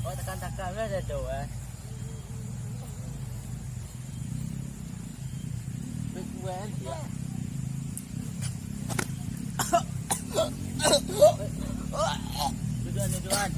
Oh, tekan-tekan lah ada doa. Bekuan dia. Duduan.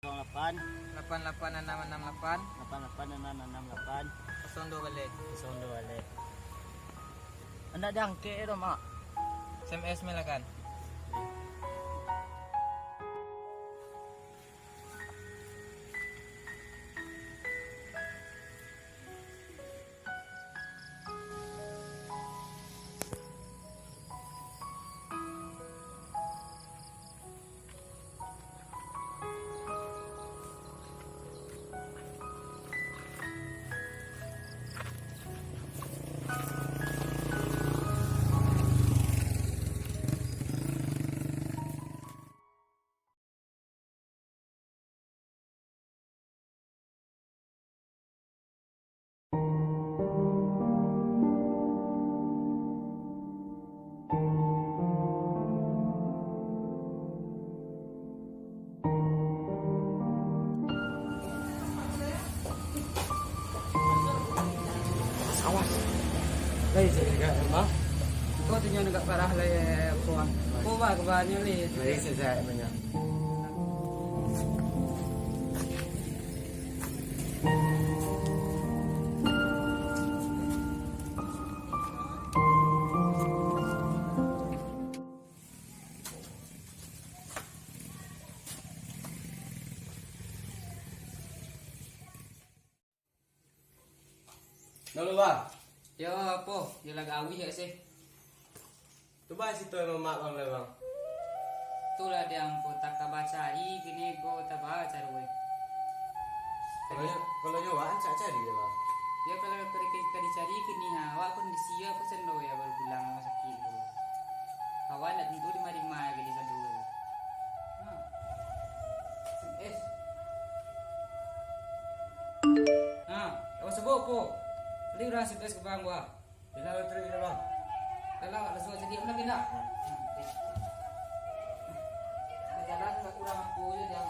Delapan 886668 88 02 balik. 02 balik. Anda jangkik itu mak. SMS melakan. Đây sẽ gak apa? Kau tu yang agak parah lah ya puan. Kau bah kebanyakan ni. Đây sẽ dạy banyak. Nolo ba? Yo apa? Dia lagi awi ya sih. Tu ba situ yang mak bang le bang. Itulah dia yang kau tak baca i gini kau tak baca ruwe. Kalau nyo wa cak cari dia bang. po. Beli udah si bes ke bang gua. Bila lu terus ini bang? Kalau ada suatu jadi apa bina? Jalan nggak kurang aku aja yang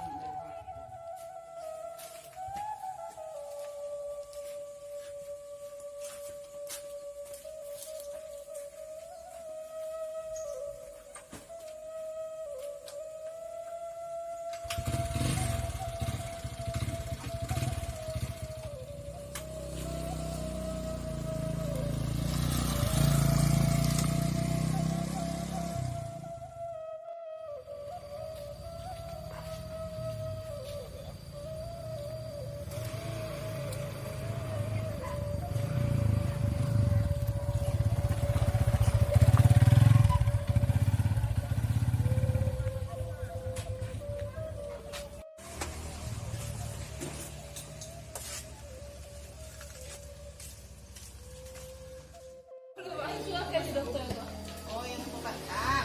Oh, yang bukan ah.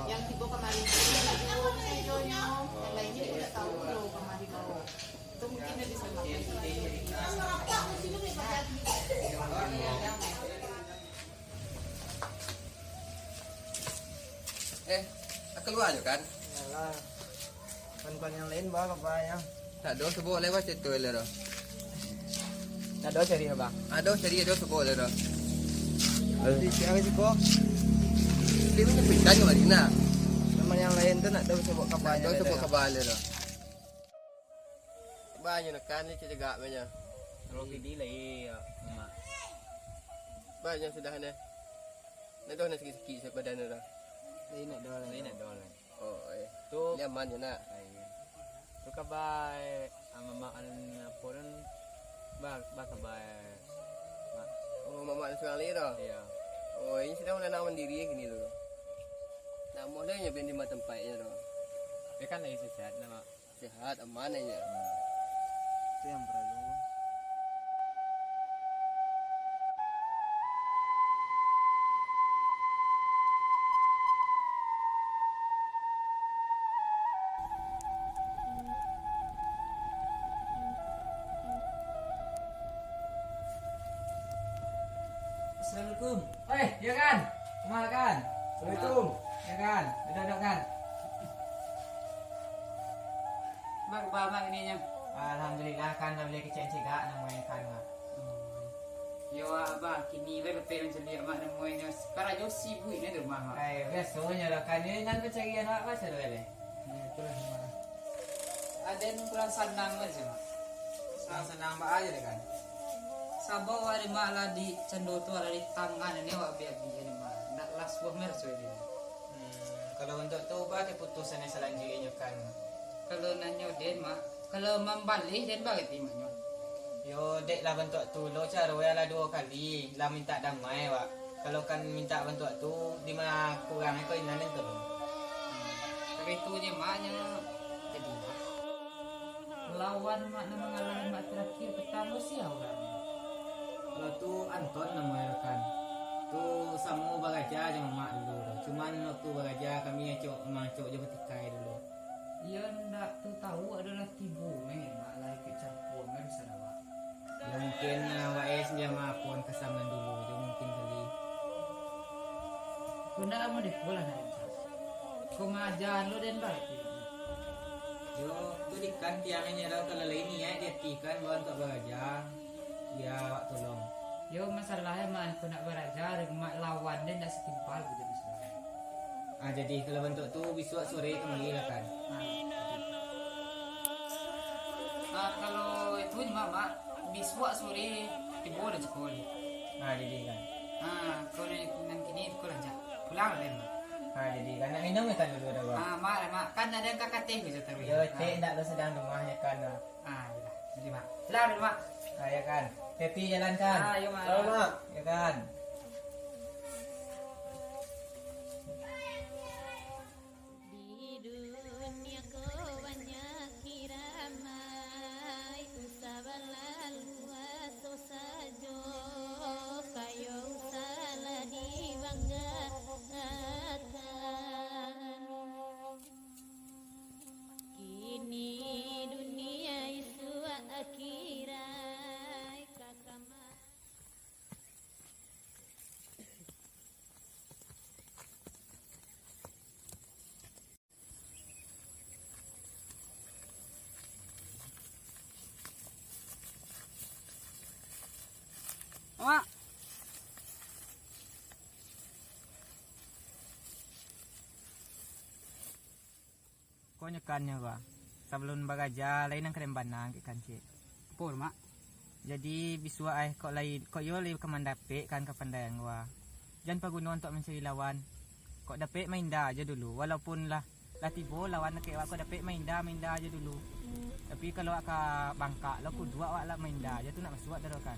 Yang tiba kemarin itu senjonya. Yang lainnya tidak tahu loh kemarin mau. Itu mungkin dia bisa makan. Keluar je kan? Yalah. Pan yang lain bang apa ya? Tak ada sebut lewat situ le dah. Nak doa cari bang. Ada cari ada sebut le dah. Di siapa sih kok? Dia punya pindah ke Marina. Teman yang lain tu nak doa sebut kapal. Ada sebut kabar le dah. Banyak nak kan ni cegak banyak. Roki di lagi mak. Banyak sudah ni. Nak dah nak sikit-sikit sepadan dah. Lagi nak doa lagi. Nak doa lagi. Oh, Tu ni aman je nak. tu kapal mak apa dan bak kapal. Oh, mamak nak seorang lagi dah. Ya. Oh, ini sedang nak mandiri gini tu. Nama dia nya di mata tempatnya dah. Dia kan lagi sehat nama. Sehat, aman aja. Itu yang perlu. Assalamualaikum. Ya kan? Kemana kan? Assalamualaikum. Ya kan? Duduk kan? Bang, bang ininya. Alhamdulillah kan boleh kecil cegak namanya kan mak. Yo abah kini le lepe macam dia mak namanya. Para jo sibuk ini tu mah. Biasanya lah kan ini nan pencarian mak macam tu le. Ada yang kurang senang aja mak. Senang mak aja deh kan. Sabar wari mak lah di cendo tu ada di tangan ini wak biar ini mak. Nak las buah merah ini. Kalau untuk tu bah keputusan yang selanjutnya kan. Kalau nanya den mak, kalau membalik den bagi timanya. Yo dek lah bentuk tu lo cara lah 2 kali lah minta damai wak. Kalau kan minta bentuk tu di mana kurang kau inan tu lo. Tapi itu je maknya jadi lawan mak nama mengalami mak terakhir pertama siapa? Kalau tu Anton namanya kan. Tu sama bagaja sama mak dulu. Cuman waktu bagaja kami cok je bertikai dulu. Ia ndak tu tahu adalah tibu mak lah ikut campur mer sana. Ya mungkin WS dia maupun kesamaan dulu je mungkin kali. Kena amu di sekolah nak. Kau ngajar lo den baik. Yo tu dikan tiangnya dah kalau lain ni dia tikan bawa untuk bagaja. Dia tolong. Yo masalahnya mak aku nak belajar mak lawan dia nak setimpal gitu misalnya. Jadi kalau bentuk tu besok sore kembali lah kan. Kalau itu mak besok sore tiba dah sekolah. Jadi kan. Kau nanti ni sekolah aja. Pulang lah mak. Jadi kan nak minum kan dulu dah bang. Mak kan ada kakak teh gitu tapi. Yo teh tak lo sedang rumahnya kan. Ya. Jadi mak. Pulang mak. Ya kan. Happy jalan kan. Ayo mak. Mak. Ya kan. Di dunia kau banyak kiramai Usah lalu atau sajo Kayo salah dibanggakan Kini dunia isu akhirai Kakak Mak. Kau nyekannya gua. Sebelum bagaja lain yang keren banang ikan cik. Pur mak. Jadi biswa kok lain kok yo lain kemandape kan kepandaian gua. Jangan paguna untuk mencari lawan. Kok dapet main dah aja dulu. Walaupun lah tibo lawan nak kau dapet main dah aja dulu. Tapi kalau akak bangka lo ku dua awak lah main dah aja tu nak masuk dah kan.